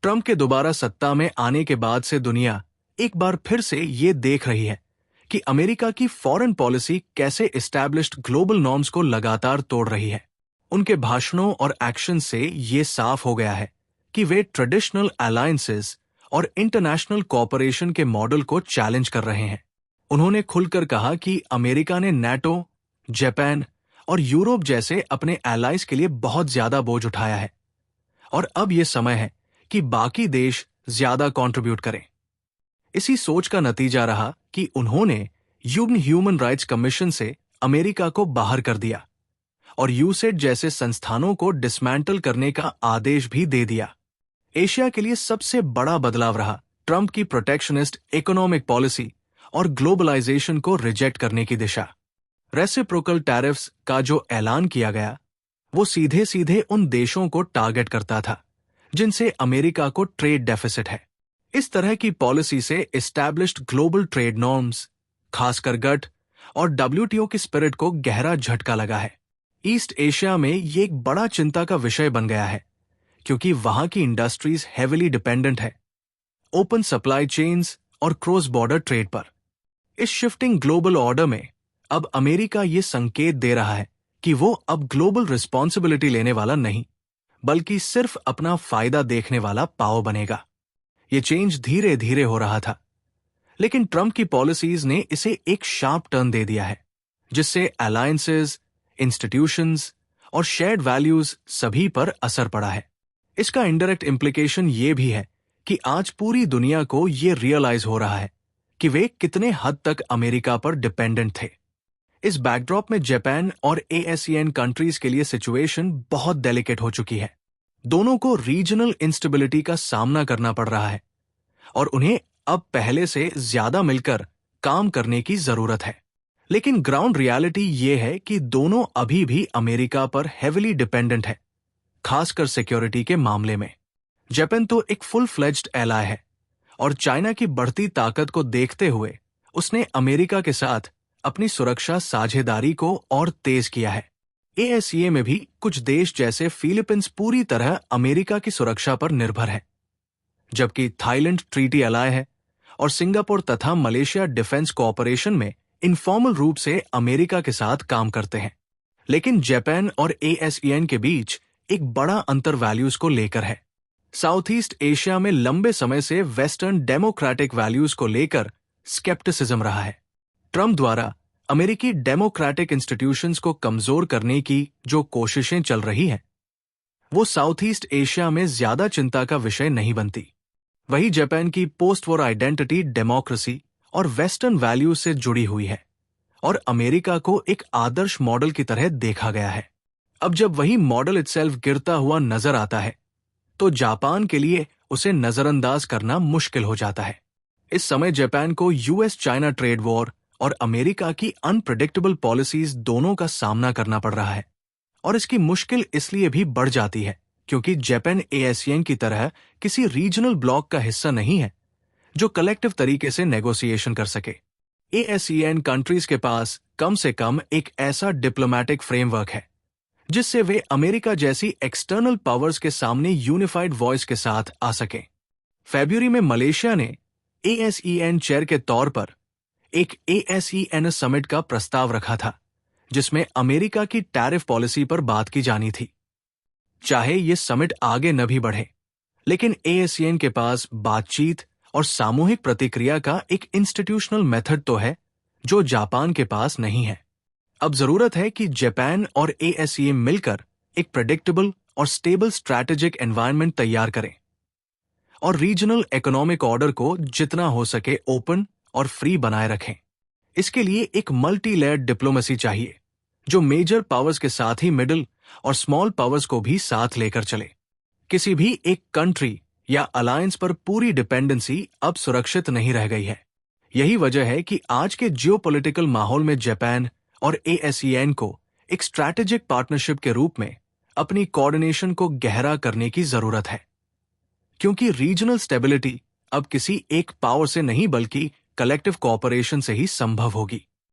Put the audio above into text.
Trump के दोबारा सत्ता में आने के बाद से दुनिया एक बार फिर से ये देख रही है कि अमेरिका की फॉरेन पॉलिसी कैसे एस्टैब्लिश्ड ग्लोबल नॉर्म्स को लगातार तोड़ रही है। उनके भाषणों और एक्शन से ये साफ हो गया है कि वे ट्रेडिशनल अलायंसेस और इंटरनेशनल कोऑपरेशन के मॉडल को चैलेंज कर रहे हैं। उन्होंने खुलकर कहा कि अमेरिका ने नाटो, जापान और यूरोप जैसे अपने एलाइज के लिए बहुत ज्यादा बोझ उठाया है और अब यह समय है कि बाकी देश ज्यादा कंट्रीब्यूट करें। इसी सोच का नतीजा रहा कि उन्होंने यूएन ह्यूमन राइट्स कमीशन से अमेरिका को बाहर कर दिया और यूसेट जैसे संस्थानों को डिसमेंटल करने का आदेश भी दे दिया। एशिया के लिए सबसे बड़ा बदलाव रहा ट्रंप की प्रोटेक्शनिस्ट इकोनॉमिक पॉलिसी और ग्लोबलाइजेशन को रिजेक्ट करने की दिशा। रेसिप्रोकल टैरिफ्स का जो ऐलान किया गया वो सीधे सीधे उन देशों को टारगेट करता था जिनसे अमेरिका को ट्रेड डेफिसिट है। इस तरह की पॉलिसी से एस्टैब्लिश्ड ग्लोबल ट्रेड नॉर्म्स, खासकर गट और डब्ल्यूटीओ की स्पिरिट को गहरा झटका लगा है। ईस्ट एशिया में ये एक बड़ा चिंता का विषय बन गया है क्योंकि वहां की इंडस्ट्रीज हेविली डिपेंडेंट है ओपन सप्लाई चेन्स और क्रॉस बॉर्डर ट्रेड पर। इस शिफ्टिंग ग्लोबल ऑर्डर में अब अमेरिका ये संकेत दे रहा है कि वो अब ग्लोबल रिस्पॉन्सिबिलिटी लेने वाला नहीं बल्कि सिर्फ अपना फायदा देखने वाला पाव बनेगा। ये चेंज धीरे धीरे हो रहा था, लेकिन ट्रंप की पॉलिसीज ने इसे एक शार्प टर्न दे दिया है जिससे अलायंसेस, इंस्टीट्यूशंस और शेयर्ड वैल्यूज सभी पर असर पड़ा है। इसका इनडायरेक्ट इम्प्लीकेशन ये भी है कि आज पूरी दुनिया को ये रियलाइज हो रहा है कि वे कितने हद तक अमेरिका पर डिपेंडेंट थे। इस बैकड्रॉप में जापान और ASEAN कंट्रीज के लिए सिचुएशन बहुत डेलिकेट हो चुकी है। दोनों को रीजनल इंस्टेबिलिटी का सामना करना पड़ रहा है और उन्हें अब पहले से ज्यादा मिलकर काम करने की जरूरत है। लेकिन ग्राउंड रियलिटी ये है कि दोनों अभी भी अमेरिका पर हेविली डिपेंडेंट है, खासकर सिक्योरिटी के मामले में। जापान तो एक फुल फ्लेज्ड एलाय है और चाइना की बढ़ती ताकत को देखते हुए उसने अमेरिका के साथ अपनी सुरक्षा साझेदारी को और तेज किया है। ASEA में भी कुछ देश जैसे फिलीपींस पूरी तरह अमेरिका की सुरक्षा पर निर्भर है, जबकि थाईलैंड ट्रीटी एलाय है और सिंगापुर तथा मलेशिया डिफेंस कोऑपरेशन में इनफॉर्मल रूप से अमेरिका के साथ काम करते हैं। लेकिन जापान और ASEAN के बीच एक बड़ा अंतर वैल्यूज को लेकर है। साउथ ईस्ट एशिया में लंबे समय से वेस्टर्न डेमोक्रेटिक वैल्यूज को लेकर स्केप्टिसिज्म रहा है। ट्रंप द्वारा अमेरिकी डेमोक्रेटिक इंस्टीट्यूशंस को कमजोर करने की जो कोशिशें चल रही हैं, वो साउथ ईस्ट एशिया में ज्यादा चिंता का विषय नहीं बनती। वही जापान की पोस्ट वॉर आइडेंटिटी डेमोक्रेसी और वेस्टर्न वैल्यूज से जुड़ी हुई है और अमेरिका को एक आदर्श मॉडल की तरह देखा गया है। अब जब वही मॉडल इटसेल्फ गिरता हुआ नजर आता है तो जापान के लिए उसे नजरअंदाज करना मुश्किल हो जाता है। इस समय जापान को US चाइना ट्रेड वॉर और अमेरिका की अनप्रेडिक्टेबल पॉलिसीज दोनों का सामना करना पड़ रहा है और इसकी मुश्किल इसलिए भी बढ़ जाती है क्योंकि जापान ASEAN की तरह किसी रीजनल ब्लॉक का हिस्सा नहीं है जो कलेक्टिव तरीके से नेगोशिएशन कर सके। ASEAN कंट्रीज के पास कम से कम एक ऐसा डिप्लोमैटिक फ्रेमवर्क है जिससे वे अमेरिका जैसी एक्सटर्नल पावर्स के सामने यूनिफाइड वॉइस के साथ आ सकें। फरवरी में मलेशिया ने ASEAN चेयर के तौर पर एक ASEAN समिट का प्रस्ताव रखा था जिसमें अमेरिका की टैरिफ पॉलिसी पर बात की जानी थी। चाहे ये समिट आगे न भी बढ़े, लेकिन ASEAN के पास बातचीत और सामूहिक प्रतिक्रिया का एक इंस्टीट्यूशनल मेथड तो है जो जापान के पास नहीं है। अब जरूरत है कि जापान और ASEAN मिलकर एक प्रेडिक्टेबल और स्टेबल स्ट्रैटेजिक एनवायरनमेंट तैयार करें और रीजनल इकोनॉमिक ऑर्डर को जितना हो सके ओपन और फ्री बनाए रखें। इसके लिए एक मल्टी लेयर्ड डिप्लोमेसी चाहिए जो मेजर पावर्स के साथ ही मिडिल और स्मॉल पावर्स को भी साथ लेकर चले। किसी भी एक कंट्री या अलायंस पर पूरी डिपेंडेंसी अब सुरक्षित नहीं रह गई है। यही वजह है कि आज के जियोपॉलिटिकल माहौल में जापान और ASEAN को एक स्ट्रैटेजिक पार्टनरशिप के रूप में अपनी कोऑर्डिनेशन को गहरा करने की जरूरत है, क्योंकि रीजनल स्टेबिलिटी अब किसी एक पावर से नहीं बल्कि कलेक्टिव कोऑपरेशन से ही संभव होगी।